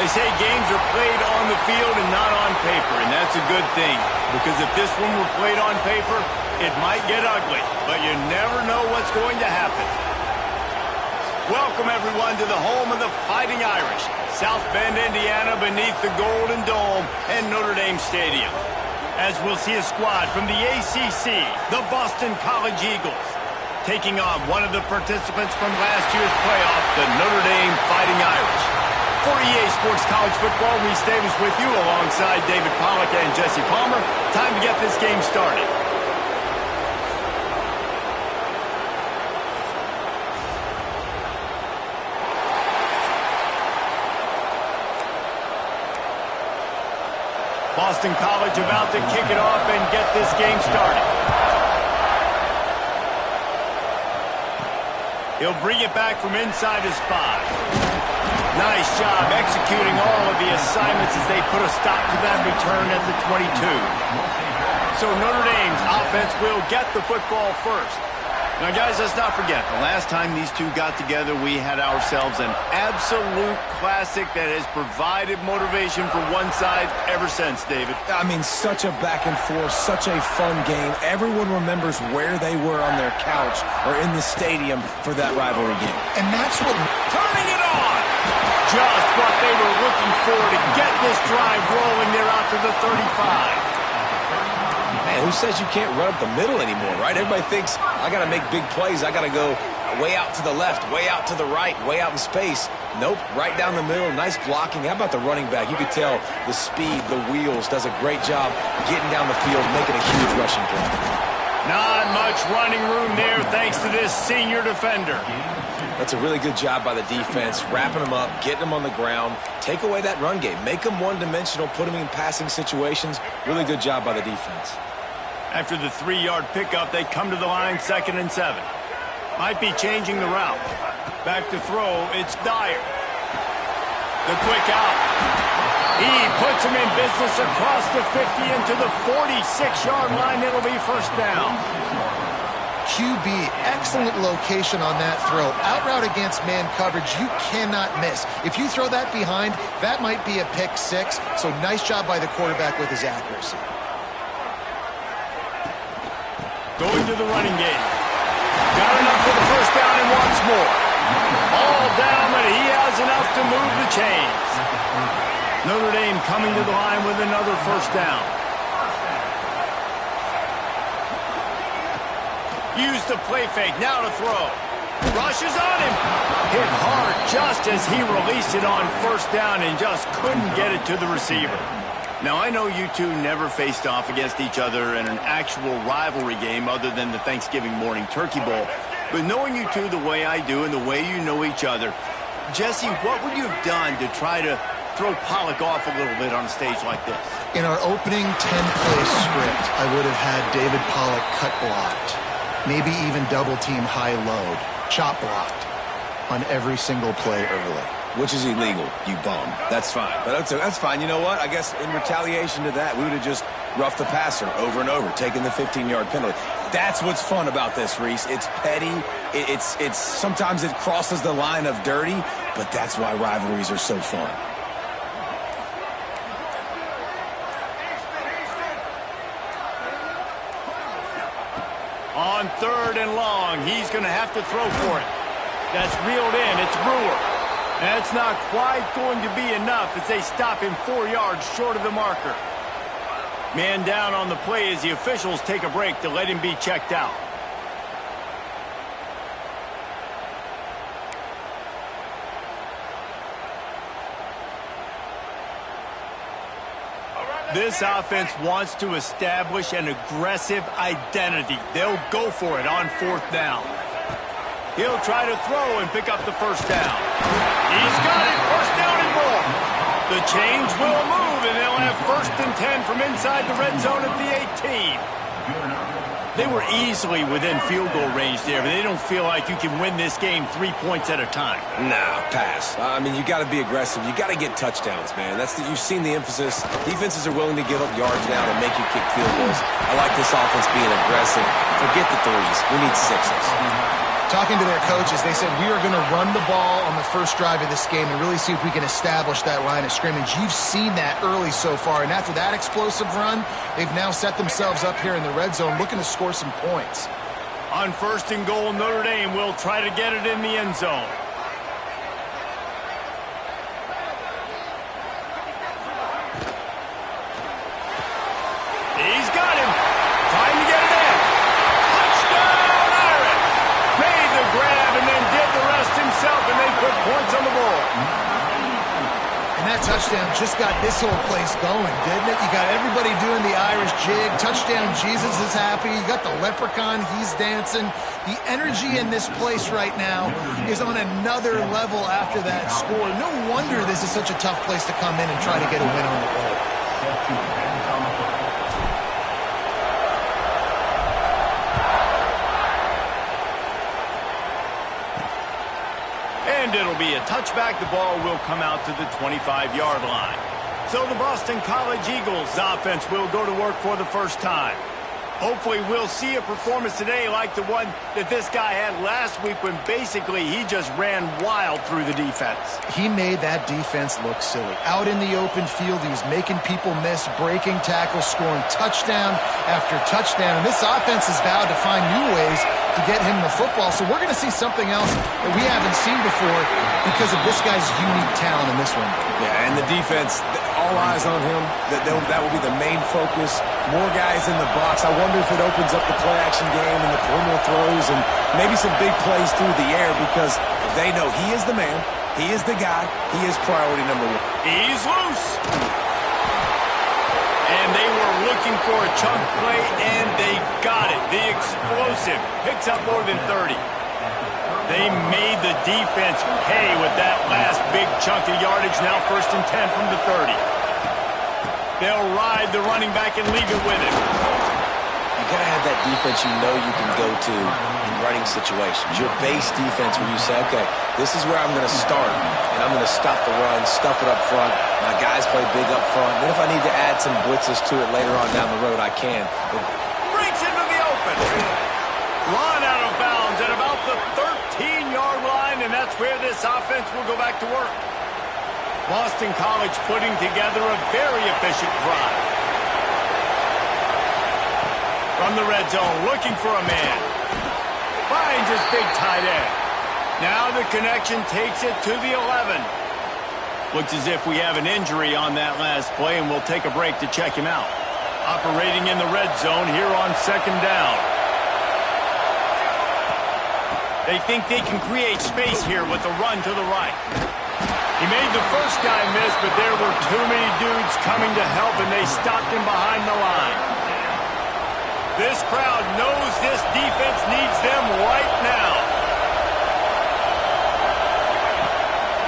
They say games are played on the field and not on paper, and that's a good thing. Because if this one were played on paper, it might get ugly, but you never know what's going to happen. Welcome, everyone, to the home of the Fighting Irish, South Bend, Indiana, beneath the Golden Dome and Notre Dame Stadium. As we'll see a squad from the ACC, the Boston College Eagles, taking on one of the participants from last year's playoff, the Notre Dame Fighting Irish. For EA Sports College Football, Reese Davis with you alongside David Pollack and Jesse Palmer. Time to get this game started. Boston College about to kick it off and get this game started. He'll bring it back from inside his 5. Nice job executing all of the assignments as they put a stop to that return at the 22. So Notre Dame's offense will get the football first. Now, guys, let's not forget, the last time these two got together, we had ourselves an absolute classic that has provided motivation for one side ever since, David. I mean, such a back and forth, such a fun game. Everyone remembers where they were on their couch or in the stadium for that rivalry game. And that's what... Turning it on! Just what they were looking for to get this drive rolling there out to the 35. Man, who says you can't run up the middle anymore, right? Everybody thinks, I got to make big plays. I got to go way out to the left, way out to the right, way out in space. Nope, right down the middle. Nice blocking. How about the running back? You could tell the speed, the wheels, does a great job getting down the field, making a huge rushing play. Not much running room there thanks to this senior defender. That's a really good job by the defense, wrapping them up, getting them on the ground. Take away that run game. Make them one-dimensional, put them in passing situations. Really good job by the defense. After the 3-yard pickup, they come to the line 2nd and 7. Might be changing the route. Back to throw, it's Dyer. The quick out. He puts him in business across the 50 into the 46-yard line. It'll be first down. QB, excellent location on that throw. Out route against man coverage, you cannot miss. If you throw that behind, that might be a pick 6. So nice job by the quarterback with his accuracy. Going to the running game. Got enough for the first down and wants more. All down, but he has enough to move the chains. Notre Dame coming to the line with another first down. Use the play fake, now to throw. Rushes on him. Hit hard just as he released it on first down and just couldn't get it to the receiver. Now, I know you two never faced off against each other in an actual rivalry game other than the Thanksgiving morning Turkey Bowl. But knowing you two the way I do and the way you know each other, Jesse, what would you have done to try to throw Pollack off a little bit on a stage like this? In our opening 10-play script, I would have had David Pollack cut blocked. Maybe even double-team high load, chop blocked on every single play early. Which is illegal, you bum. That's fine. But that's fine. You know what? I guess in retaliation to that, we would have just roughed the passer over and over, taking the 15-yard penalty. That's what's fun about this, Reese. It's petty. It's sometimes it crosses the line of dirty, but that's why rivalries are so fun. On 3rd and long, he's going to have to throw for it. That's reeled in. It's Brewer. That's not quite going to be enough as they stop him 4 yards short of the marker. Man down on the play as the officials take a break to let him be checked out. This offense wants to establish an aggressive identity. They'll go for it on 4th down. He'll try to throw and pick up the first down. He's got it, first down and more. The chains will move, and they'll have 1st and 10 from inside the red zone at the 18. They were easily within field goal range there, but they don't feel like you can win this game 3 points at a time. Nah, pass. I mean, you got to be aggressive. You got to get touchdowns, man. You've seen the emphasis. Defenses are willing to give up yards now to make you kick field goals. I like this offense being aggressive. Forget the 3s. We need 6s. Talking to their coaches, they said, we are going to run the ball on the first drive of this game and really see if we can establish that line of scrimmage. You've seen that early so far, and after that explosive run, they've now set themselves up here in the red zone looking to score some points. On 1st and goal, Notre Dame will try to get it in the end zone. He's got him. Trying to get it in. Touchdown, Irish. Made the grab and then did the rest himself, and they put points on the board. And that touchdown just got this whole place going, didn't it? You got everybody doing the Irish jig. Touchdown Jesus is happy. You got the leprechaun. He's dancing. The energy in this place right now is on another level after that score. No wonder this is such a tough place to come in and try to get a win on the road. And it'll be a touchback. The ball will come out to the 25-yard line. So the Boston College Eagles offense will go to work for the first time. Hopefully we'll see a performance today like the one that this guy had last week when basically he just ran wild through the defense. He made that defense look silly. Out in the open field, he was making people miss, breaking tackles, scoring touchdown after touchdown. And this offense has vowed to find new ways to get him the football. So we're going to see something else that we haven't seen before because of this guy's unique talent in this one. Yeah, and the defense, all eyes on him. That will be the main focus. More guys in the box. I wonder if it opens up the play-action game and the perimeter throws and maybe some big plays through the air because they know he is the man, he is the guy, he is priority number one. He's loose. And they were looking for a chunk play, and they got it. The explosive picks up more than 30. They made the defense pay with that last big chunk of yardage. Now 1st and 10 from the 30. They'll ride the running back and leave it with him. You got to have that defense you know you can go to in running situations. Your base defense where you say, okay, this is where I'm going to start, and I'm going to stop the run, stuff it up front. My guys play big up front. Then if I need to add some blitzes to it later on down the road, I can. Breaks into the open. Run out of bounds at about the 13-yard line, and that's where this offense will go back to work. Boston College putting together a very efficient drive. From the red zone, looking for a man. Finds his big tight end. Now the connection takes it to the 11. Looks as if we have an injury on that last play, and we'll take a break to check him out. Operating in the red zone here on 2nd down. They think they can create space here with the run to the right. He made the first guy miss, but there were too many dudes coming to help, and they stopped him behind the line. This crowd knows this defense needs them right now.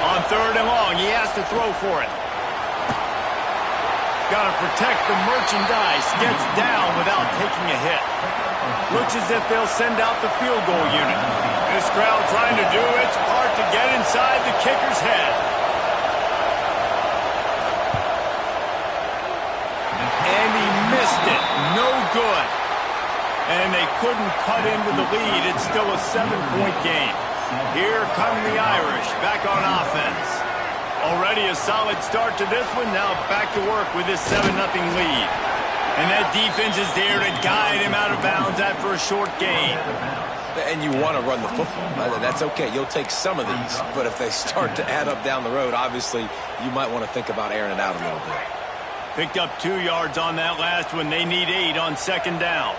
On 3rd and long, he has to throw for it. Got to protect the merchandise. Gets down without taking a hit. Looks as if they'll send out the field goal unit. This crowd trying to do its part to get inside the kicker's head. And he missed it. No good. And they couldn't cut into the lead. It's still a 7-point game. Here come the Irish back on offense. Already a solid start to this one. Now back to work with this 7-0 lead. And that defense is there to guide him out of bounds after a short gain. And you want to run the football. That's okay. You'll take some of these. But if they start to add up down the road, obviously you might want to think about airing it out a little bit. Picked up 2 yards on that last one. They need 8 on 2nd down.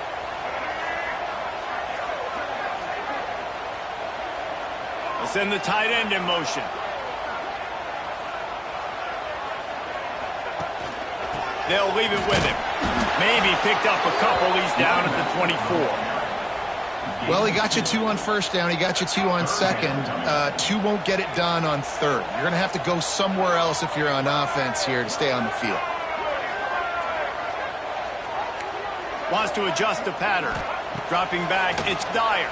Let's send the tight end in motion. They'll leave it with him. Maybe picked up a couple. He's down at the 24. Well, he got you 2 on 1st down. He got you 2 on 2nd. 2 won't get it done on 3rd. You're going to have to go somewhere else if you're on offense here to stay on the field. Wants to adjust the pattern. Dropping back, it's Dyer.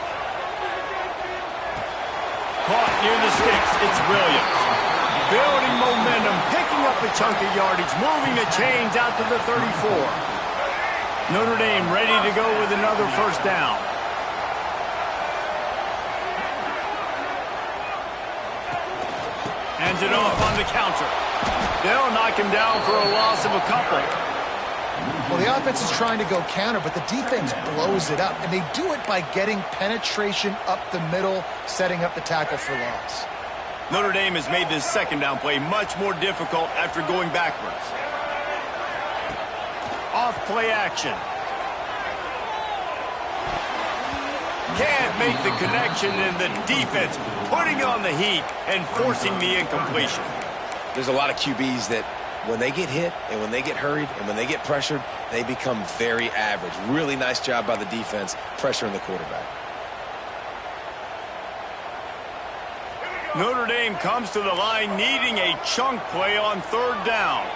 Caught near the sticks, it's Williams. Building momentum, picking up a chunk of yardage, moving the chains out to the 34. Notre Dame ready to go with another 1st down. Hands it off on the counter. They'll knock him down for a loss of a couple. Well, the offense is trying to go counter, but the defense blows it up, and they do it by getting penetration up the middle, setting up the tackle for loss. Notre Dame has made this second down play much more difficult after going backwards. Off play action. Can't make the connection, and the defense putting on the heat and forcing the incompletion. There's a lot of QBs that when they get hit and when they get hurried and when they get pressured, they become very average. Really nice job by the defense pressuring the quarterback. Notre Dame comes to the line needing a chunk play on third down.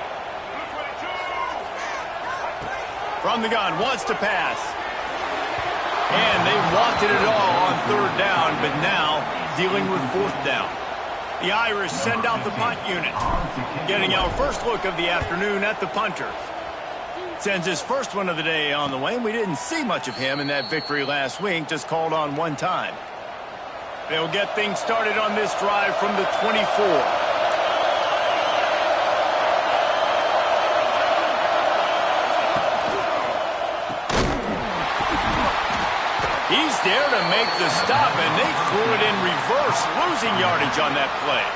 From the gun, wants to pass. And they wanted it all on third down, but now dealing with fourth down. The Irish send out the punt unit. Getting our first look of the afternoon at the punter. Sends his first one of the day on the way. We didn't see much of him in that victory last week, just called on one time. They'll get things started on this drive from the 24. He's there to make the stop, and they threw it in reverse, losing yardage on that play.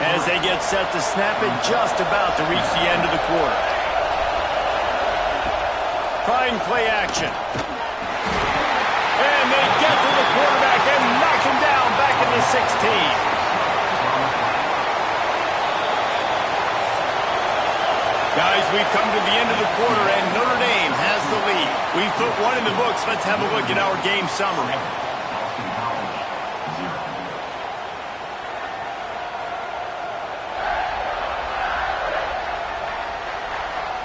As they get set to snap it, just about to reach the end of the quarter. Trying play action. And they get to the quarterback and knock him down back in the 16. Guys, we've come to the end of the quarter, and Notre Dame has the lead. We've put one in the books. Let's have a look at our game summary.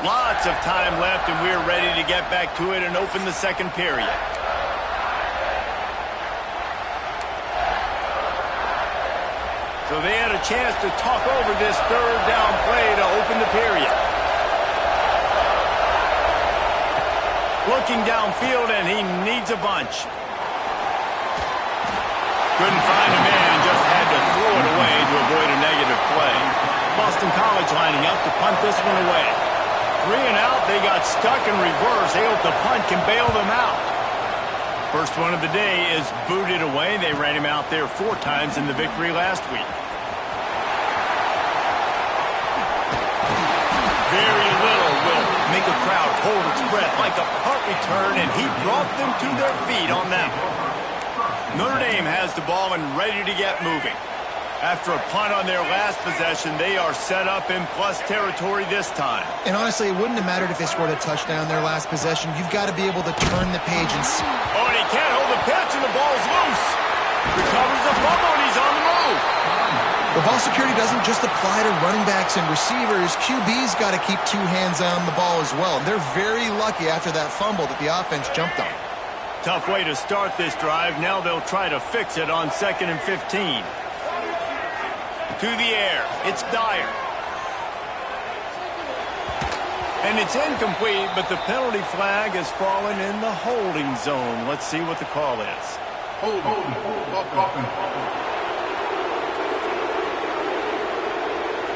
Lots of time left, and we're ready to get back to it and open the second period. So they had a chance to talk over this third down play to open the period. Looking downfield, and he needs a bunch. Couldn't find a man and just had to throw it away to avoid a negative play. Boston College lining up to punt this one away. 3 and out, they got stuck in reverse. They hope the punt can bail them out. First one of the day is booted away. They ran him out there 4 times in the victory last week. Very little will make a crowd hold its breath like a punt return, and he brought them to their feet on that one. Notre Dame has the ball and ready to get moving. After a punt on their last possession, they are set up in plus territory this time. And honestly, it wouldn't have mattered if they scored a touchdown their last possession. You've got to be able to turn the page and see. Oh, and he can't hold the pitch, and the ball's loose. Recovers the fumble, and he's on the move. The ball security doesn't just apply to running backs and receivers. QB's got to keep 2 hands on the ball as well. And they're very lucky after that fumble that the offense jumped on. Tough way to start this drive. Now they'll try to fix it on 2nd and 15. To the air. It's Dyer. And it's incomplete, but the penalty flag has fallen in the holding zone. Let's see what the call is.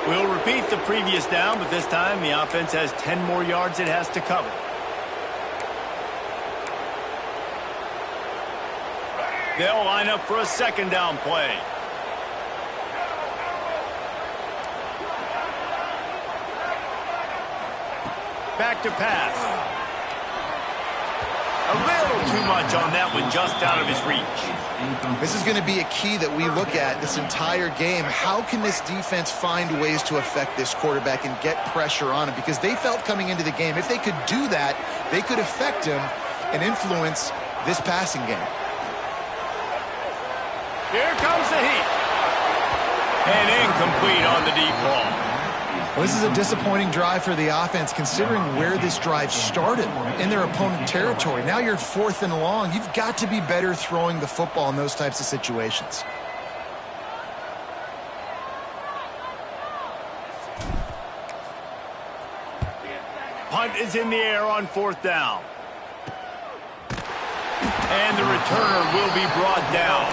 We'll repeat the previous down, but this time the offense has 10 more yards it has to cover. They'll line up for a second down play. Back to pass. A little too much on that one, just out of his reach. This is going to be a key that we look at this entire game. How can this defense find ways to affect this quarterback and get pressure on him? Because they felt coming into the game, if they could do that, they could affect him and influence this passing game. Here comes the heat. And incomplete on the deep ball. Well, this is a disappointing drive for the offense, considering where this drive started in their opponent territory. Now you're 4th and long. You've got to be better throwing the football in those types of situations. Punt is in the air on 4th down. And the returner will be brought down.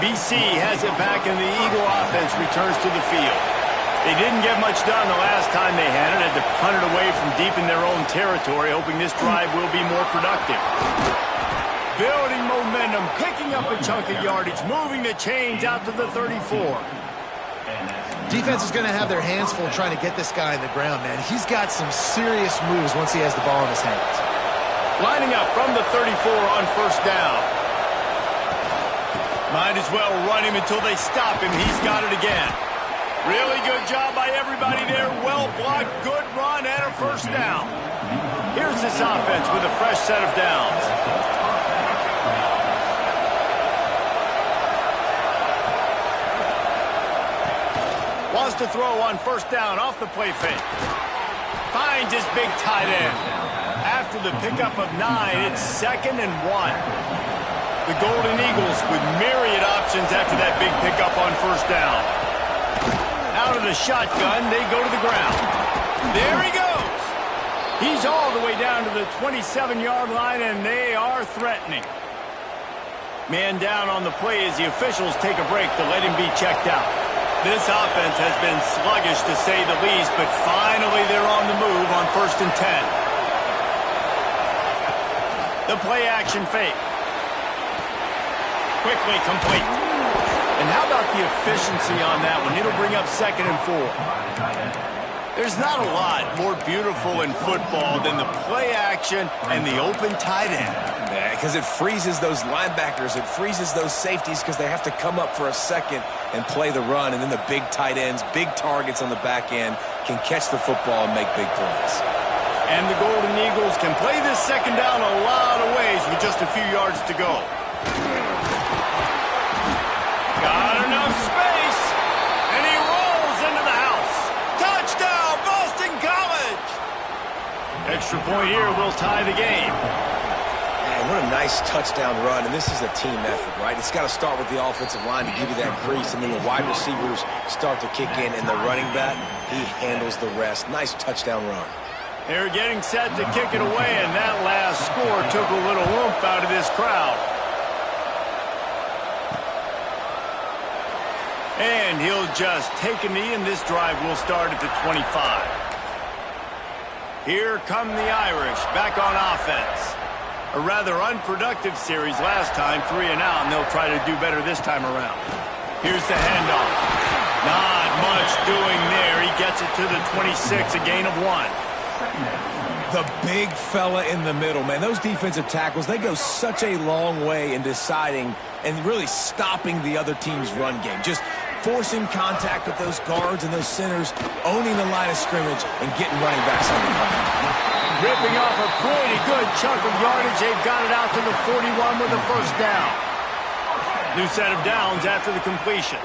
BC has it back, and the Eagle offense returns to the field. They didn't get much done the last time they had it. Had to punt it away from deep in their own territory, hoping this drive will be more productive. Building momentum, picking up a chunk of yardage, moving the chains out to the 34. Defense is going to have their hands full trying to get this guy on the ground, man. He's got some serious moves once he has the ball in his hands. Lining up from the 34 on first down. Might as well run him until they stop him. He's got it again. Really good job by everybody there. Well blocked, good run, and a first down. Here's this offense with a fresh set of downs. Wants to throw on first down off the play fake. Finds his big tight end. After the pickup of 9, it's 2nd and 1. The Golden Eagles with myriad options after that big pickup on first down. Out of the shotgun, they go to the ground. There he goes. He's all the way down to the 27-yard line, and they are threatening. Man down on the play as the officials take a break to let him be checked out. This offense has been sluggish to say the least, but finally they're on the move on 1st and 10. The play action fake. Quickly complete. And how about the efficiency on that one? It'll bring up 2nd and 4. There's not a lot more beautiful in football than the play action and the open tight end. Yeah, because it freezes those linebackers. It freezes those safeties because they have to come up for a second and play the run. And then the big tight ends, big targets on the back end can catch the football and make big plays. And the Golden Eagles can play this second down a lot of ways with just a few yards to go. Got enough space, and he rolls into the house. Touchdown, Boston College! Extra point here will tie the game. Man, what a nice touchdown run, and this is a team effort, right? It's got to start with the offensive line to give you that crease, and then the wide receivers start to kick in, and the running back, he handles the rest. Nice touchdown run. They're getting set to kick it away, and that last score took a little oomph out of this crowd. And he'll just take a knee, and this drive will start at the 25. Here come the Irish, back on offense. A rather unproductive series last time, 3 and out, and they'll try to do better this time around. Here's the handoff. Not much doing there. He gets it to the 26, a gain of 1. The big fella in the middle, man. Those defensive tackles, they go such a long way in deciding and really stopping the other team's run game. Just forcing contact with those guards and those centers, owning the line of scrimmage, and getting running backs on the ground. Ripping off a pretty good chunk of yardage. They've got it out to the 41 with a first down. New set of downs after the completion.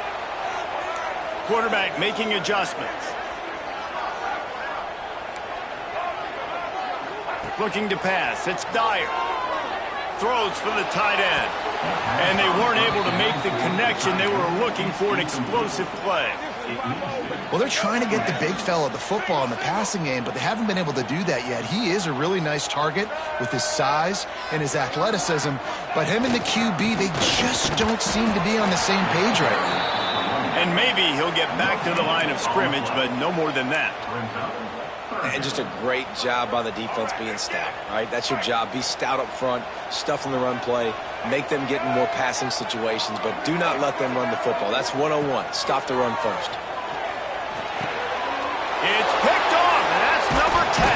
Quarterback making adjustments. Looking to pass. It's Dyer. Throws for the tight end. And they weren't able to make the connection. They were looking for an explosive play. Well, they're trying to get the big fella the football in the passing game, but they haven't been able to do that yet. He is a really nice target with his size and his athleticism, but him and the QB, they just don't seem to be on the same page right now. And maybe he'll get back to the line of scrimmage, but no more than that. And just a great job by the defense being stout, right? That's your job. Be stout up front, stuff in the run play, make them get in more passing situations, but do not let them run the football. That's 101. Stop the run first. It's picked off, and that's number 10.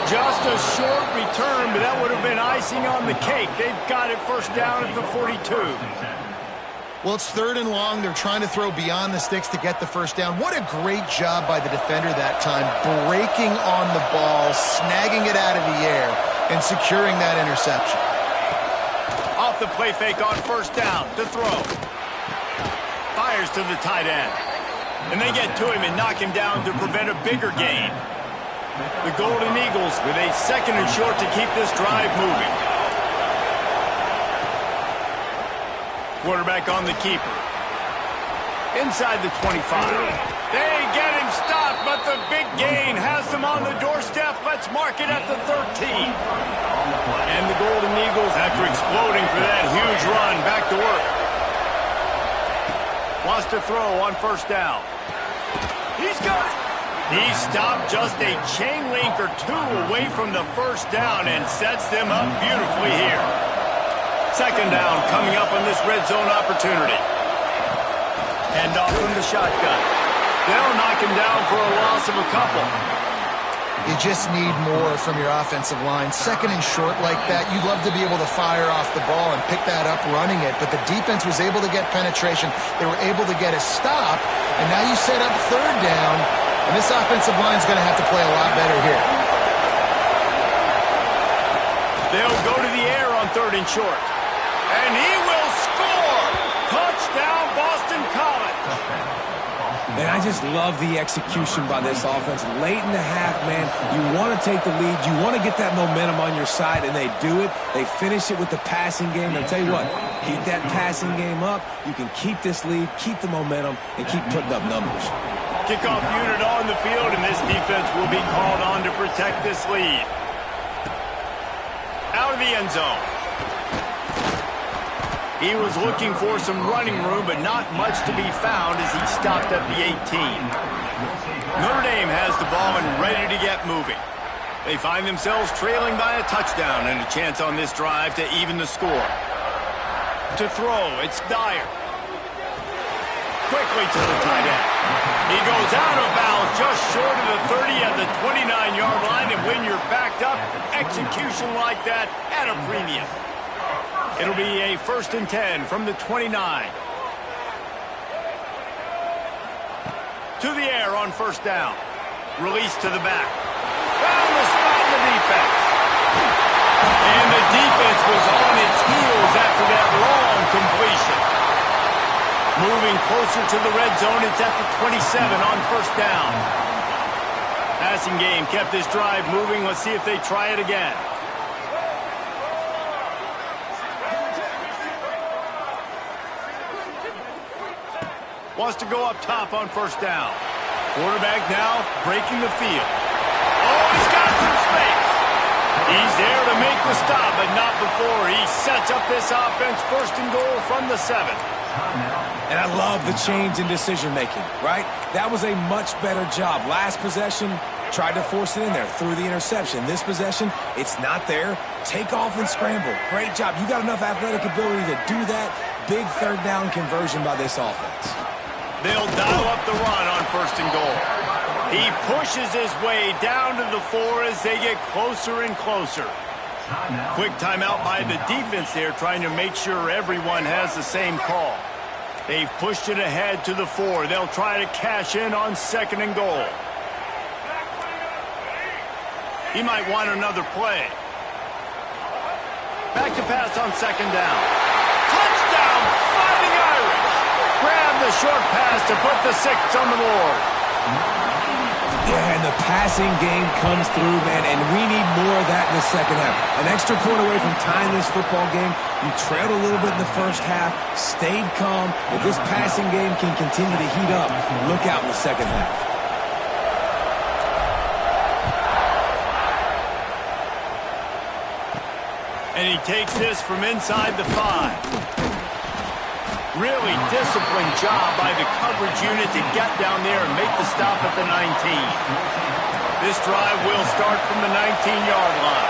Just a short return, but that would have been icing on the cake. They've got it first down at the 42. Well, it's 3rd and long. They're trying to throw beyond the sticks to get the first down. What a great job by the defender that time, breaking on the ball, snagging it out of the air, and securing that interception. Off the play fake on first down to throw. Fires to the tight end. And they get to him and knock him down to prevent a bigger gain. The Golden Eagles with a 2nd and short to keep this drive moving. Quarterback on the keeper. Inside the 25. They get him stopped, but the big gain has them on the doorstep. Let's mark it at the 13. And the Golden Eagles, after exploding for that huge run, back to work. Wants to throw on first down. He's got it. He stopped just a chain link or two away from the first down and sets them up beautifully here. Second down coming up on this red zone opportunity. Hand off from the shotgun. They'll knock him down for a loss of a couple. You just need more from your offensive line. Second and short like that, you'd love to be able to fire off the ball and pick that up running it, but the defense was able to get penetration. They were able to get a stop, and now you set up third down, and this offensive line's going to have to play a lot better here. They'll go to the air on third and short. And he will score! Touchdown, Boston College! Man, I just love the execution by this offense. Late in the half, man, you want to take the lead. You want to get that momentum on your side, and they do it. They finish it with the passing game. And I'll tell you what, keep that passing game up. You can keep this lead, keep the momentum, and keep putting up numbers. Kickoff unit on the field, and this defense will be called on to protect this lead. Out of the end zone. He was looking for some running room, but not much to be found as he stopped at the 18. Notre Dame has the ball and ready to get moving. They find themselves trailing by a touchdown and a chance on this drive to even the score. To throw, it's Dyer. Quickly to the tight end. He goes out of bounds just short of the 30 at the 29-yard line, and when you're backed up, execution like that at a premium. It'll be a 1st and 10 from the 29. To the air on first down. Release to the back. Found the spot in the defense. And the defense was on its heels after that long completion. Moving closer to the red zone, it's at the 27 on first down. Passing game kept this drive moving. Let's see if they try it again. Wants to go up top on first down. Quarterback now breaking the field. Oh, he's got some space. He's there to make the stop, but not before he sets up this offense 1st and goal from the 7. And I love the change in decision-making, right? That was a much better job. Last possession, tried to force it in there, threw the interception. This possession, it's not there. Take off and scramble. Great job. You got enough athletic ability to do that. Big third down conversion by this offense. They'll dial up the run on 1st and goal. He pushes his way down to the 4 as they get closer and closer. Quick timeout by the defense there, trying to make sure everyone has the same call. They've pushed it ahead to the 4. They'll try to cash in on 2nd and goal. He might want another play. Back to pass on 2nd down. Touchdown, Fighting Irish! Grab the short pass to put the 6 on the board. Yeah, and the passing game comes through, man, and we need more of that in the second half. An extra point away from tying this football game. You trailed a little bit in the first half, stayed calm. If this passing game can continue to heat up, look out in the second half. And he takes this from inside the 5. Really disciplined job by the coverage unit to get down there and make the stop at the 19. This drive will start from the 19-yard line.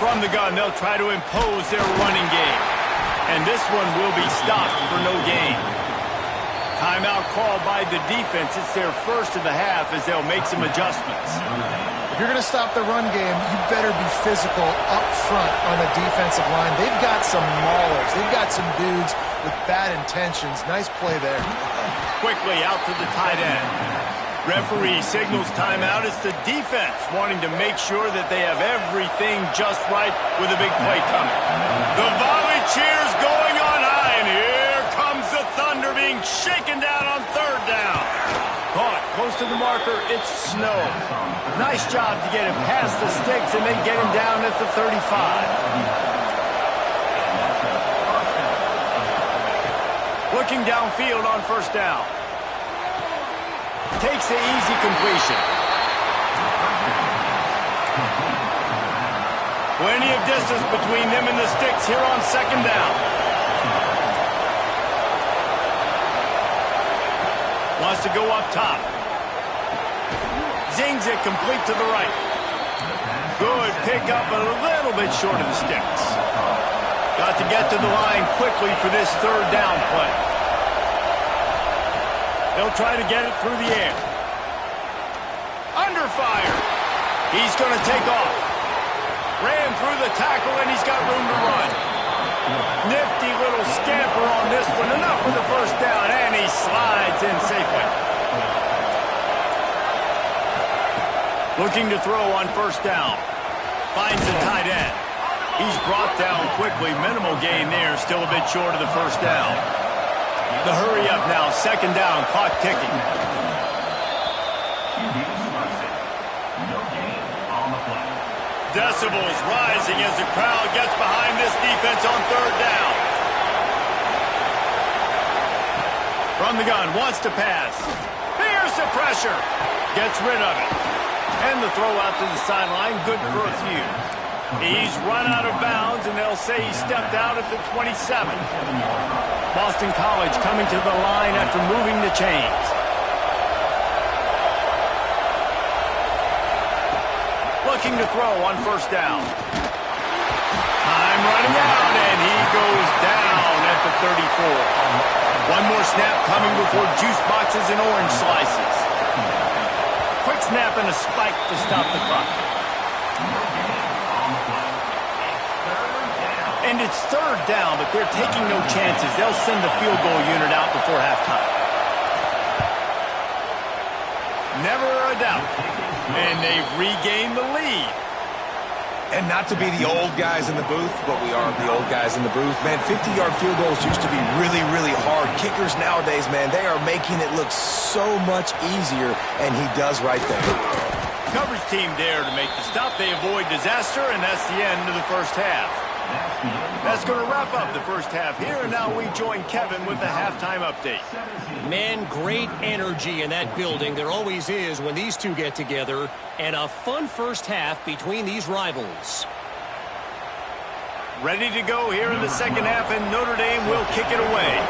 From the gun, they'll try to impose their running game. And this one will be stopped for no gain. Timeout called by the defense. It's their first of the half as they'll make some adjustments. If you're going to stop the run game, you better be physical up front on the defensive line. They've got some maulers. They've got some dudes with bad intentions. Nice play there. Quickly out to the tight end. Referee signals timeout. It's the defense wanting to make sure that they have everything just right with a big play coming. The volley cheers going on high, and here comes the Thunder being shaken down on 3rd down. Caught close to the marker. It's Snow. Nice job to get him past the sticks, and they get him down at the 35. Looking downfield on 1st down. Takes the easy completion. Plenty of distance between them and the sticks here on second down. Wants to go up top. Zings it complete to the right. Good pick up, a little bit short of the sticks. Got to get to the line quickly for this third down play. They'll try to get it through the air. Under fire. He's going to take off. Ran through the tackle, and he's got room to run. Nifty little scamper on this one. Enough for the first down, and he slides in safely. Looking to throw on first down. Finds the tight end. He's brought down quickly. Minimal gain there. Still a bit short of the first down. The hurry up now. Second down. Clock ticking. Decibels rising as the crowd gets behind this defense on third down. From the gun, wants to pass. Here's the pressure. Gets rid of it. And the throw out to the sideline, good for a few. He's run out of bounds, and they'll say he stepped out at the 27. Boston College coming to the line after moving the chains. Looking to throw on first down. Time running out, and he goes down at the 34. One more snap coming before juice boxes and orange slices. Quick snap and a spike to stop the clock. And it's third down, but they're taking no chances. They'll send the field goal unit out before halftime. Never a doubt. And they've regained the lead. And not to be the old guys in the booth, but we are the old guys in the booth. Man, 50-yard field goals used to be really, really hard. Kickers nowadays, man, they are making it look so much easier, and he does right there. Coverage team there to make the stop. They avoid disaster, and that's the end of the first half. That's going to wrap up the first half here, and now we join Kevin with the halftime update. Man, great energy in that building. There always is when these two get together, and a fun first half between these rivals. Ready to go here in the second half, and Notre Dame will kick it away.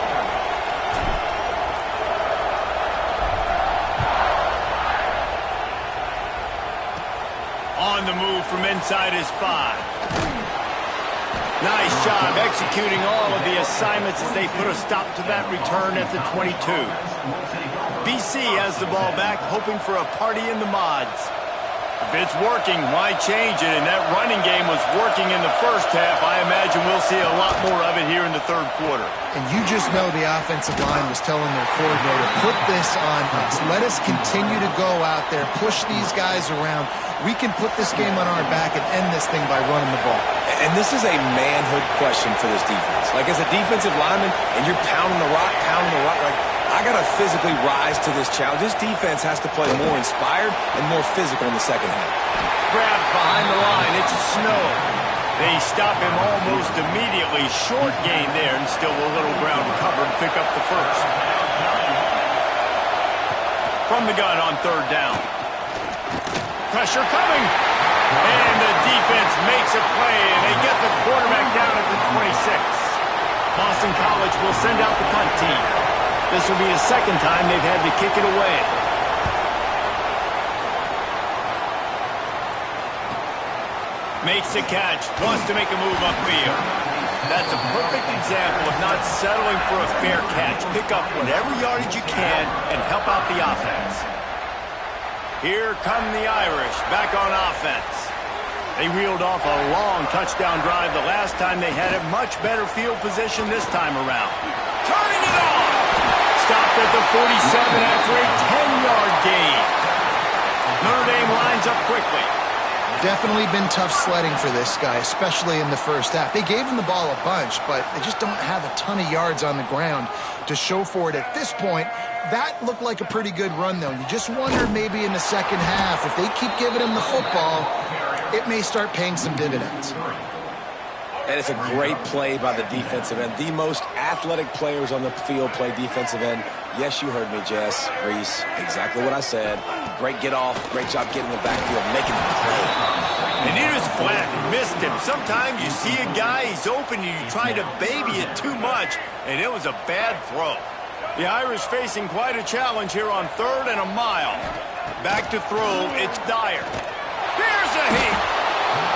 On the move from inside his 5. Nice job executing all of the assignments as they put a stop to that return at the 22. BC has the ball back, hoping for a party in the mods. If it's working, why change it? And that running game was working in the first half. I imagine we'll see a lot more of it here in the third quarter. And you just know the offensive line was telling their coordinator, put this on us. Let us continue to go out there, push these guys around. We can put this game on our back and end this thing by running the ball. And this is a manhood question for this defense. Like, as a defensive lineman, and you're pounding the rock, like, I got to physically rise to this challenge. This defense has to play more inspired and more physical in the second half. Grabbed behind the line. It's Snow. They stop him almost immediately. Short gain there, and still a little ground to cover to pick up the first. From the gun on third down. Pressure coming. And the defense makes a play, and they get the quarterback down at the 26. Boston College will send out the punt team. This will be the second time they've had to kick it away. Makes the catch, wants to make a move upfield. That's a perfect example of not settling for a fair catch. Pick up whatever yardage you can and help out the offense. Here come the Irish, back on offense. They reeled off a long touchdown drive the last time they had a much better field position this time around. Turning it on! Stopped at the 47 after a 10-yard gain. Notre Dame lines up quickly. Definitely been tough sledding for this guy, especially in the first half. They gave him the ball a bunch, but they just don't have a ton of yards on the ground to show for it at this point. That looked like a pretty good run, though. You just wonder maybe in the second half, if they keep giving him the football, it may start paying some dividends. And it's a great play by the defensive end. The most athletic players on the field play defensive end. Yes, you heard me, Jess, Reese. Exactly what I said. Great get off. Great job getting the backfield, making the play. And he just flat missed him. Sometimes you see a guy, he's open, and you try to baby it too much, and it was a bad throw. The Irish facing quite a challenge here on 3rd and a mile. Back to throw, it's Dyer. Here's a heat.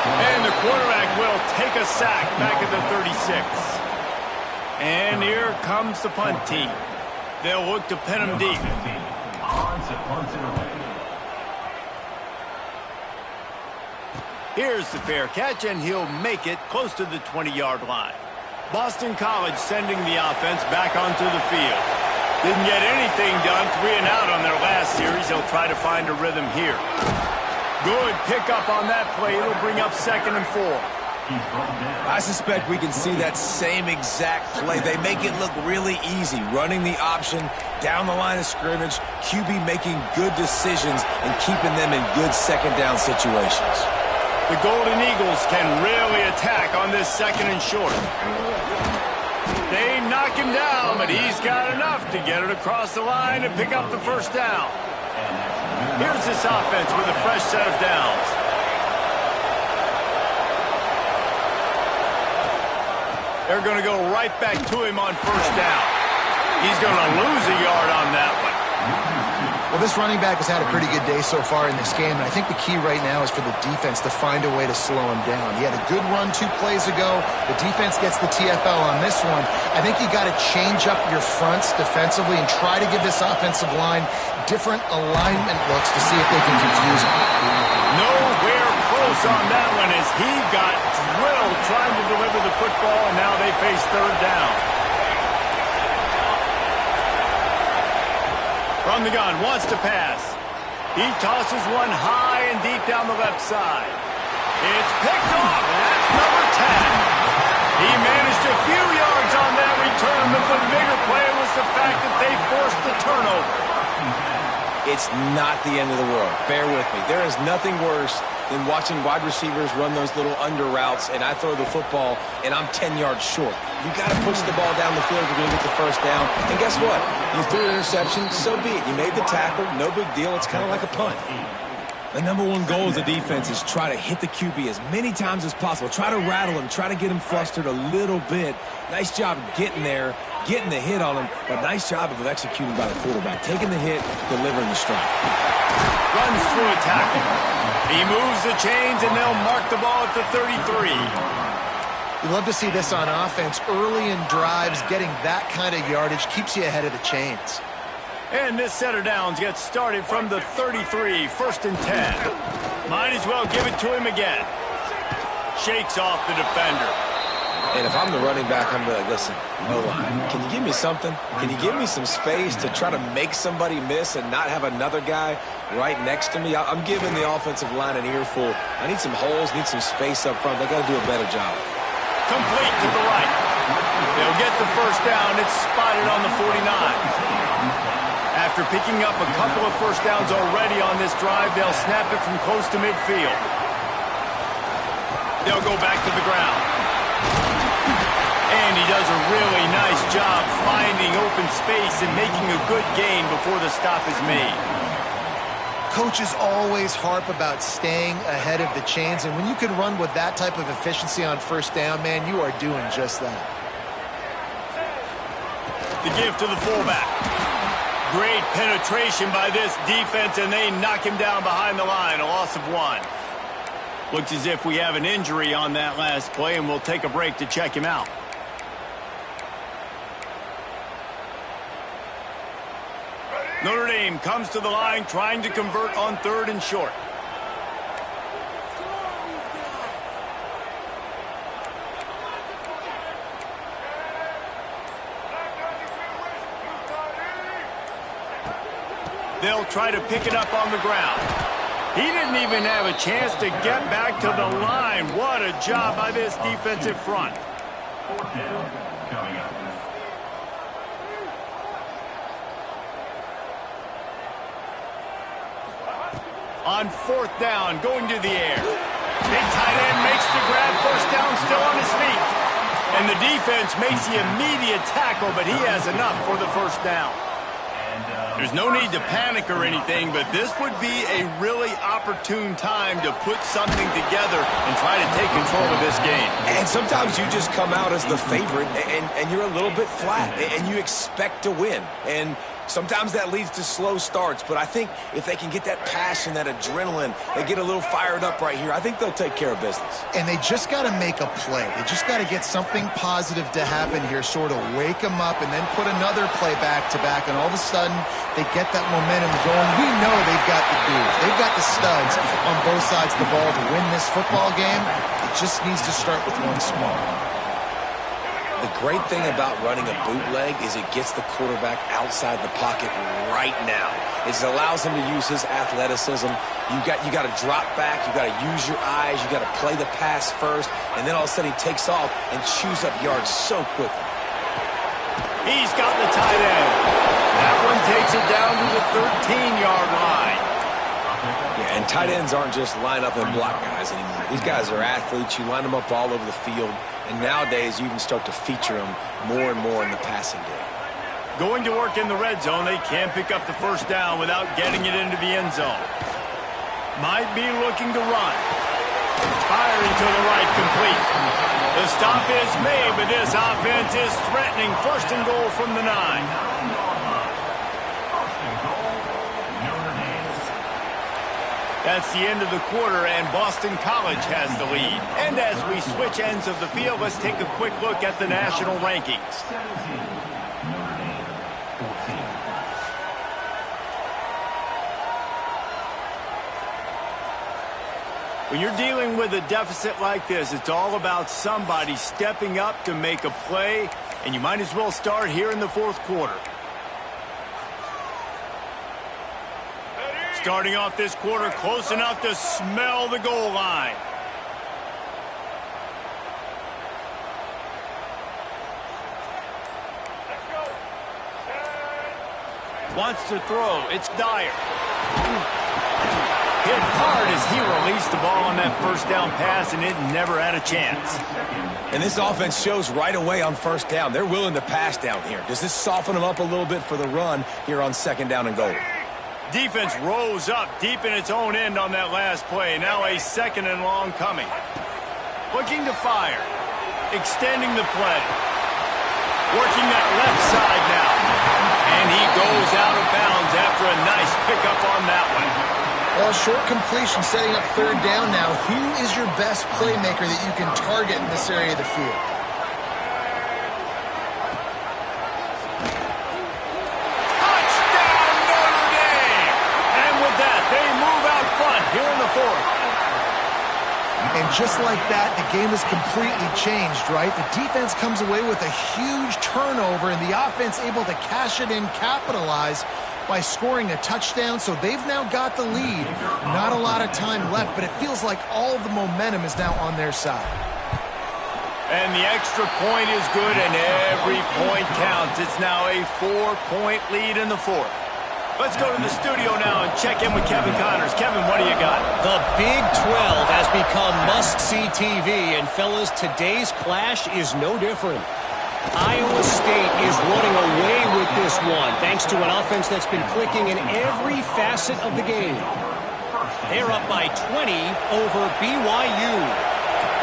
And the quarterback will take a sack back at the 36. And here comes the punt team. They'll look to pin him deep. Here's the fair catch, and he'll make it close to the 20-yard line. Boston College sending the offense back onto the field. Didn't get anything done, 3 and out on their last series. They'll try to find a rhythm here. Good pickup on that play. It'll bring up 2nd and 4. I suspect we can see that same exact play. They make it look really easy, running the option down the line of scrimmage, QB making good decisions and keeping them in good 2nd down situations. The Golden Eagles can really attack on this 2nd and short. They knock him down, but he's got enough to get it across the line and pick up the 1st down. Here's this offense with a fresh set of downs. They're going to go right back to him on 1st down. He's going to lose a yard on that one. Well, this running back has had a pretty good day so far in this game, and I think the key right now is for the defense to find a way to slow him down. He had a good run 2 plays ago. The defense gets the TFL on this one. I think you got to change up your fronts defensively and try to give this offensive line different alignment looks to see if they can confuse him. Nowhere close on that one as he got drilled trying to deliver the football, and now they face 3rd down. From the gun, wants to pass. He tosses one high and deep down the left side. It's picked off, and that's number 10. He managed a few yards on that return, but the bigger play was the fact that they forced the turnover. It's not the end of the world. Bear with me. There is nothing worse than watching wide receivers run those little under routes, and I throw the football, and I'm 10 yards short. You got to push the ball down the field if you're going to get the 1st down. And guess what? You threw an interception, so be it. You made the tackle, no big deal. It's kind of like a punt. The number one goal as a defense is try to hit the QB as many times as possible. Try to rattle him, try to get him flustered a little bit. Nice job getting there, getting the hit on him, but nice job of executing by the quarterback. Taking the hit, delivering the strike. Runs through a tackle. He moves the chains, and they'll mark the ball at the 33. You love to see this on offense. Early in drives, getting that kind of yardage keeps you ahead of the chains. And this set of downs gets started from the 33, 1st and 10. Might as well give it to him again. Shakes off the defender. And if I'm the running back, I'm like, listen, no line. Can you give me something? Can you give me some space to try to make somebody miss and not have another guy right next to me? I'm giving the offensive line an earful. I need some holes, need some space up front. They got to do a better job. Complete to the right. They'll get the 1st down. It's spotted on the 49. After picking up a couple of 1st downs already on this drive, they'll snap it from close to midfield. They'll go back to the ground. And he does a really nice job finding open space and making a good gain before the stop is made. Coaches always harp about staying ahead of the chains, and when you can run with that type of efficiency on 1st down, man, you are doing just that. The give to the fullback. Great penetration by this defense, and they knock him down behind the line, a loss of 1. Looks as if we have an injury on that last play, and we'll take a break to check him out. Notre Dame comes to the line trying to convert on 3rd and short. They'll try to pick it up on the ground. He didn't even have a chance to get back to the line. What a job by this defensive front. 4th down coming up. On 4th down, going to the air. Big tight end makes the grab, 1st down, still on his feet. And the defense makes the immediate tackle, but he has enough for the 1st down. And There's no need to panic or anything, but this would be a really opportune time to put something together and try to take control of this game. And sometimes you just come out as the favorite, and you're a little bit flat, and you expect to win. And sometimes that leads to slow starts, but I think if they can get that passion, that adrenaline, they get a little fired up right here, I think they'll take care of business. And they just got to make a play. They just got to get something positive to happen here, sort of wake them up, and then put another play back-to-back, and all of a sudden they get that momentum going. We know they've got the dudes. They've got the studs on both sides of the ball to win this football game. It just needs to start with one small one. The great thing about running a bootleg is it gets the quarterback outside the pocket right now. It allows him to use his athleticism. You got to drop back. You got to use your eyes. You got to play the pass first, and then all of a sudden he takes off and chews up yards so quickly. He's got the tight end. That one takes it down to the 13-yard line. Yeah, and tight ends aren't just line up and block guys anymore. These guys are athletes. You line them up all over the field. And nowadays, you can start to feature them more and more in the passing game. Going to work in the red zone, they can pick up the first down without getting it into the end zone. Might be looking to run. Firing to the right, complete. The stop is made, but this offense is threatening. First and goal from the 9. That's the end of the quarter, and Boston College has the lead. And as we switch ends of the field, let's take a quick look at the national rankings. When you're dealing with a deficit like this, it's all about somebody stepping up to make a play, and you might as well start here in the fourth quarter. Starting off this quarter close enough to smell the goal line. Wants to throw. It's Dyer. Hit hard as he released the ball on that first down pass, and it never had a chance. And this offense shows right away on first down. They're willing to pass down here. Does this soften them up a little bit for the run here on second down and goal? Defense rose up deep in its own end on that last play. Now a second and long coming. Looking to fire. Extending the play. Working that left side now. And he goes out of bounds after a nice pickup on that one. Well, short completion setting up third down now. Who is your best playmaker that you can target in this area of the field? Here in the fourth. And just like that, the game has completely changed, right? The defense comes away with a huge turnover, and the offense able to cash it in, capitalize by scoring a touchdown. So they've now got the lead. Not a lot of time left, but it feels like all the momentum is now on their side. And the extra point is good, and every point counts. It's now a 4-point lead in the fourth. Let's go to the studio now and check in with Kevin Connors. Kevin, what do you got? The Big 12 has become must-see TV, and fellas, today's clash is no different. Iowa State is running away with this one, thanks to an offense that's been clicking in every facet of the game. They're up by 20 over BYU.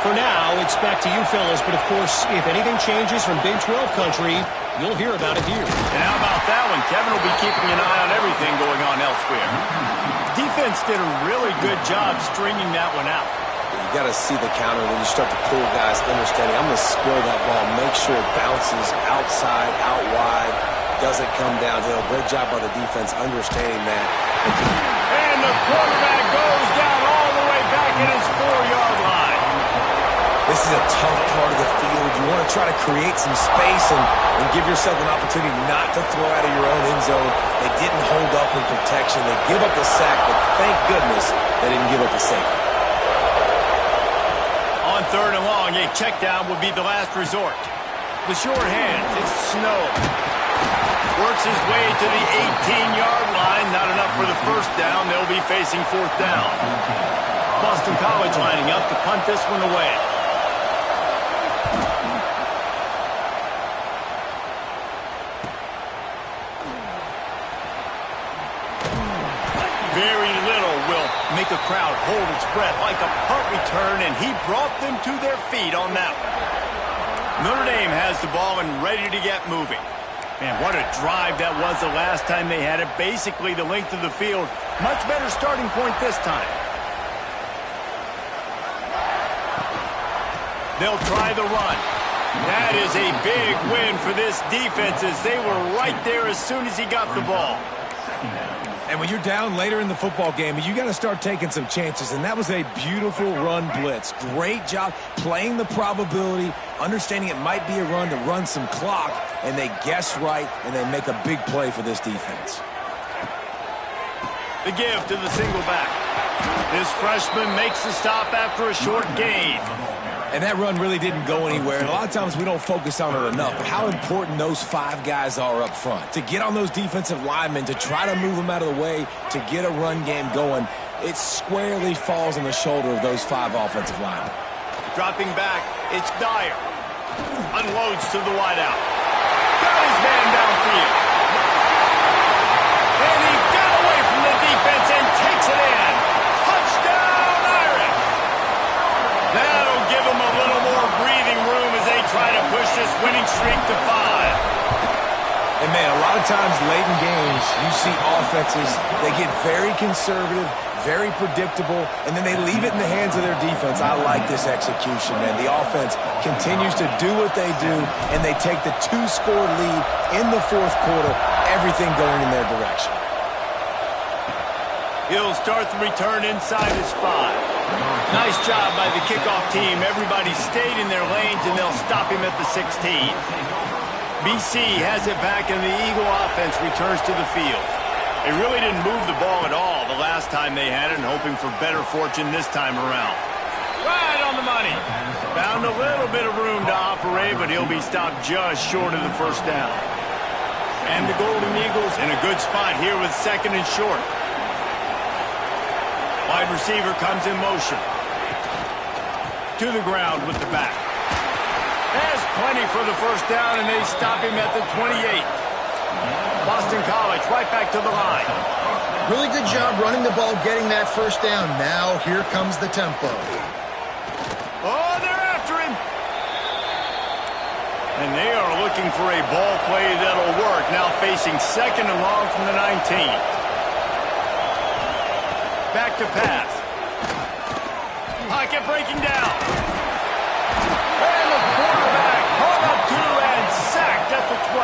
For now, it's back to you fellas, but of course, if anything changes from Big 12 country, you'll hear about it here. And how about that one? Kevin will be keeping an eye on everything going on elsewhere. Defense did a really good job stringing that one out. You got to see the counter when you start to pull guys, understanding I'm going to spill that ball, make sure it bounces outside, out wide, doesn't come downhill. Great job by the defense understanding that. And the quarterback goes down all the way back at his 4-yard line. This is a tough part of the field. You want to try to create some space and give yourself an opportunity not to throw out of your own end zone. They didn't hold up in protection. They give up the sack, but thank goodness they didn't give up the safety. On third and long, a check down would be the last resort. The short hands, it's Snow. Works his way to the 18-yard line. Not enough for the first down. They'll be facing fourth down. Boston College lining up to punt this one away. Very little will make a crowd hold its breath like a punt return, and he brought them to their feet on that one. Notre Dame has the ball and ready to get moving. Man, what a drive that was the last time they had it. Basically the length of the field. Much better starting point this time. They'll try the run. That is a big win for this defense as they were right there as soon as he got the ball. And when you're down later in the football game, you got to start taking some chances, and that was a beautiful run blitz. Great job playing the probability, understanding it might be a run to run some clock, and they guess right, and they make a big play for this defense. The give to the single back. This freshman makes the stop after a short gain. And that run really didn't go anywhere. And a lot of times we don't focus on it enough. But how important those 5 guys are up front. To get on those defensive linemen, to try to move them out of the way, to get a run game going, it squarely falls on the shoulder of those 5 offensive linemen. Dropping back, it's Dyer. Unloads to the wideout. Got his man downfield. And he got away from the defense and takes it in. Touchdown, Irish! That'll give them a little more breathing room as they try to push this winning streak to 5. And, man, a lot of times late in games, you see offenses, they get very conservative, very predictable, and then they leave it in the hands of their defense. I like this execution, man. The offense continues to do what they do, and they take the 2-score lead in the 4th quarter, everything going in their direction. He'll start the return inside his 5. Nice job by the kickoff team. Everybody stayed in their lanes, and they'll stop him at the 16. BC has it back, and the Eagle offense returns to the field. They really didn't move the ball at all the last time they had it, and hoping for better fortune this time around. Right on the money. Found a little bit of room to operate, but he'll be stopped just short of the first down. And the Golden Eagles in a good spot here with 2nd and short. Wide receiver comes in motion. To the ground with the back. Has plenty for the first down, and they stop him at the 28. Boston College right back to the line. Really good job running the ball, getting that first down. Now here comes the tempo. Oh, they're after him. And they are looking for a ball play that'll work. Now facing 2nd and long from the 19. Back to pass. Pocket breaking down. And the quarterback caught up to and sacked at the 12.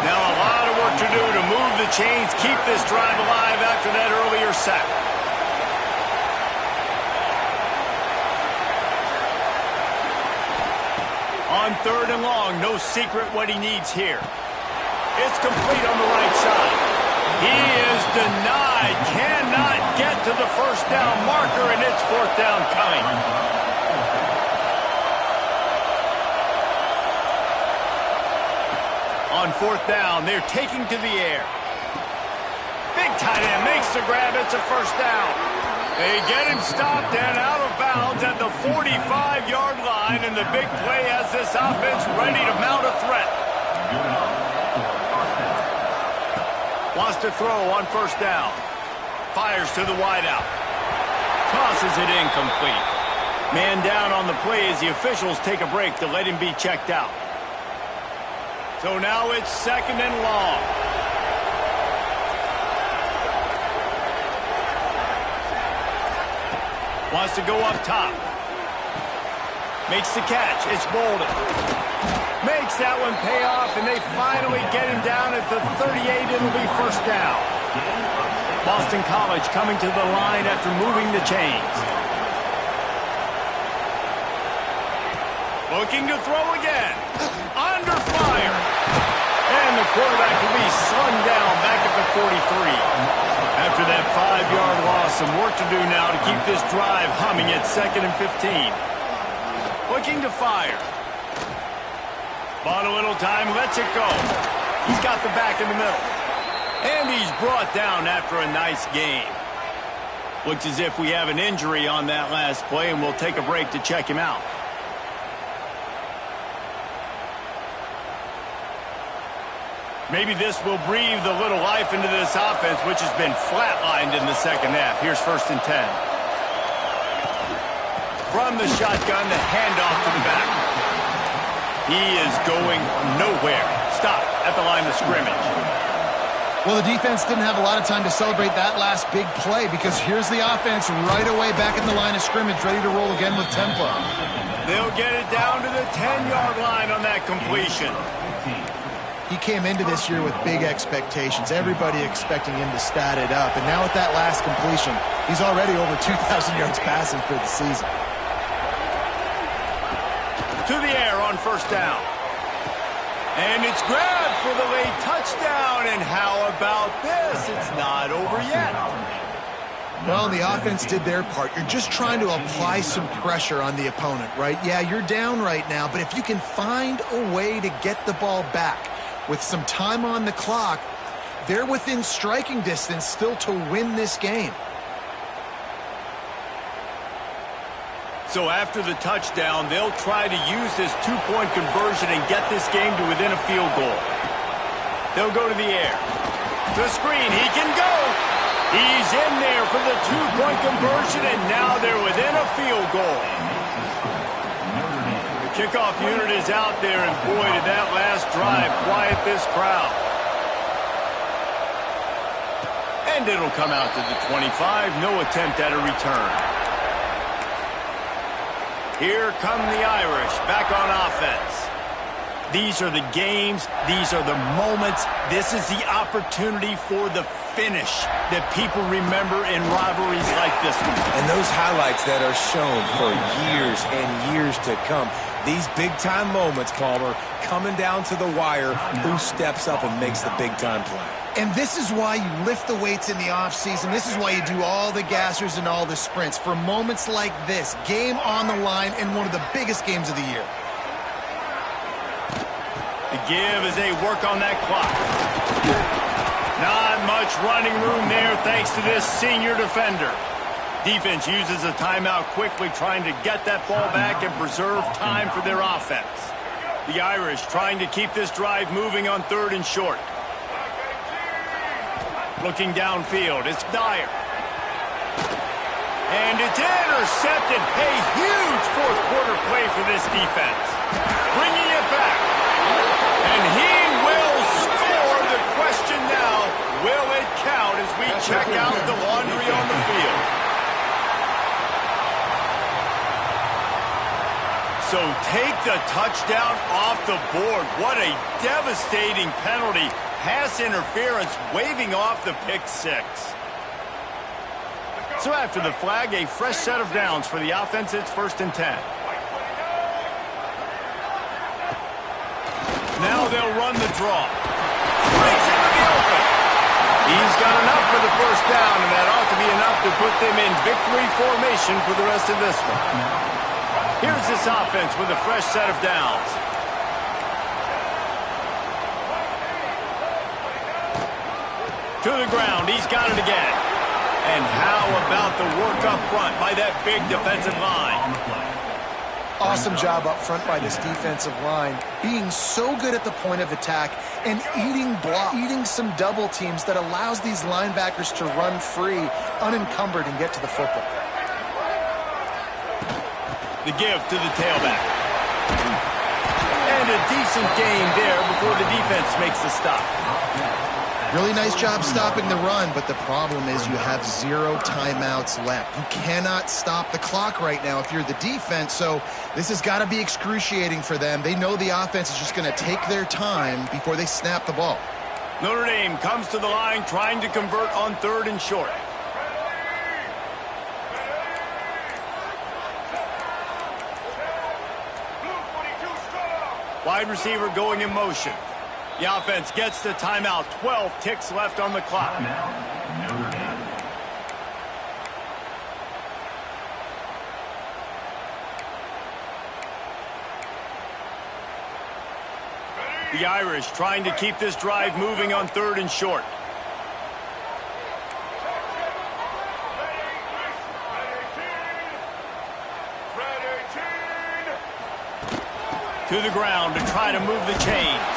Now a lot of work to do to move the chains, keep this drive alive after that earlier sack. On 3rd and long, no secret what he needs here. It's complete on the right side. He is denied, cannot get to the first down marker, and it's 4th down coming. On 4th down, they're taking to the air. Big tight end makes the grab, it's a first down. They get him stopped and out of bounds at the 45-yard line, and the big play has this offense ready to mount a threat. Wants to throw on first down. Fires to the wideout. Tosses it incomplete. Man down on the play as the officials take a break to let him be checked out. So now it's 2nd and long. Wants to go up top. Makes the catch. It's Bolden. Makes that one pay off, and they finally get him down at the 38. It'll be first down. Boston College coming to the line after moving the chains. Looking to throw again. Under fire. And the quarterback will be slung down back at the 43. After that 5-yard loss, some work to do now to keep this drive humming at 2nd and 15. Looking to fire. Bought a little time, lets it go. He's got the back in the middle. And he's brought down after a nice game. Looks as if we have an injury on that last play, and we'll take a break to check him out. Maybe this will breathe a little life into this offense, which has been flatlined in the second half. Here's 1st and 10. From the shotgun, the handoff to the back. He is going nowhere. Stop at the line of scrimmage. Well, the defense didn't have a lot of time to celebrate that last big play because here's the offense right away back in the line of scrimmage, ready to roll again with tempo. They'll get it down to the 10-yard line on that completion. He came into this year with big expectations. Everybody expecting him to stat it up. And now with that last completion, he's already over 2,000 yards passing for the season. To the air on 1st down. And it's grabbed for the late touchdown. And how about this? It's not over yet. Well, the offense did their part. You're just trying to apply some pressure on the opponent, right? Yeah, you're down right now, but if you can find a way to get the ball back with some time on the clock, they're within striking distance still to win this game. So after the touchdown, they'll try to use this two-point conversion and get this game to within a field goal. They'll go to the air. The screen, he can go. He's in there for the two-point conversion, and now they're within a field goal. The kickoff unit is out there, and boy, did that last drive quiet this crowd. And it'll come out to the 25. No attempt at a return. Here come the Irish back on offense. These are the games. These are the moments. This is the opportunity for the finish that people remember in rivalries like this one. And those highlights that are shown for years and years to come. These big-time moments, Palmer, coming down to the wire, who steps up and makes the big-time play. And this is why you lift the weights in the offseason. This is why you do all the gassers and all the sprints. For moments like this, game on the line in one of the biggest games of the year. The give as they work on that clock. Not much running room there thanks to this senior defender. Defense uses a timeout quickly, trying to get that ball back and preserve time for their offense. The Irish trying to keep this drive moving on 3rd and short. Looking downfield, it's Dyer. And it's intercepted. A huge fourth-quarter play for this defense. Bringing it back. And he will score. The question now, will it count as we check out the laundry on the field? So take the touchdown off the board. What a devastating penalty. Pass interference, waving off the pick six. So after the flag, a fresh set of downs for the offense. It's 1st and 10. Now they'll run the draw. Breaks into the open. He's got enough for the 1st down, and that ought to be enough to put them in victory formation for the rest of this one. Here's this offense with a fresh set of downs. To the ground, he's got it again. And how about the work up front by that big defensive line? Awesome job up front by this defensive line, being so good at the point of attack and eating some double teams that allows these linebackers to run free, unencumbered, and get to the football. The give to the tailback. And a decent gain there before the defense makes the stop. Really nice job stopping the run, but the problem is you have 0 timeouts left. You cannot stop the clock right now if you're the defense, so this has got to be excruciating for them. They know the offense is just going to take their time before they snap the ball. Notre Dame comes to the line trying to convert on 3rd and short. Wide receiver going in motion. The offense gets the timeout. 12 ticks left on the clock. Notre Dame. The Irish trying to keep this drive moving on 3rd and short. To the ground to try to move the chains.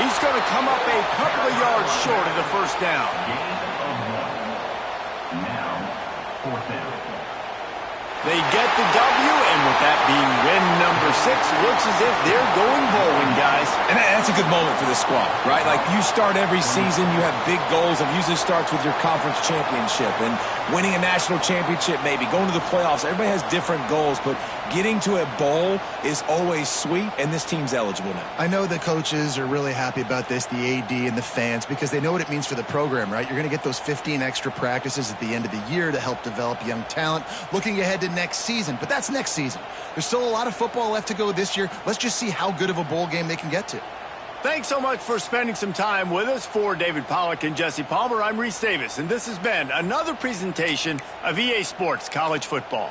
He's going to come up a couple of yards short of the first down. Gain of 1. Now, 4th down. They get the W, and with that being win number 6, looks as if they're going bowling, guys. And that's a good moment for this squad, right? Like, you start every season, you have big goals, and usually starts with your conference championship and winning a national championship, maybe going to the playoffs. Everybody has different goals, but getting to a bowl is always sweet, and this team's eligible now. I know the coaches are really happy about this, the AD and the fans, because they know what it means for the program, right? You're going to get those 15 extra practices at the end of the year to help develop young talent, looking ahead to next season. But that's next season. There's still a lot of football left to go this year. Let's just see how good of a bowl game they can get to. Thanks so much for spending some time with us. For David Pollack and Jesse Palmer, I'm Reese Davis, and this has been another presentation of EA Sports College Football.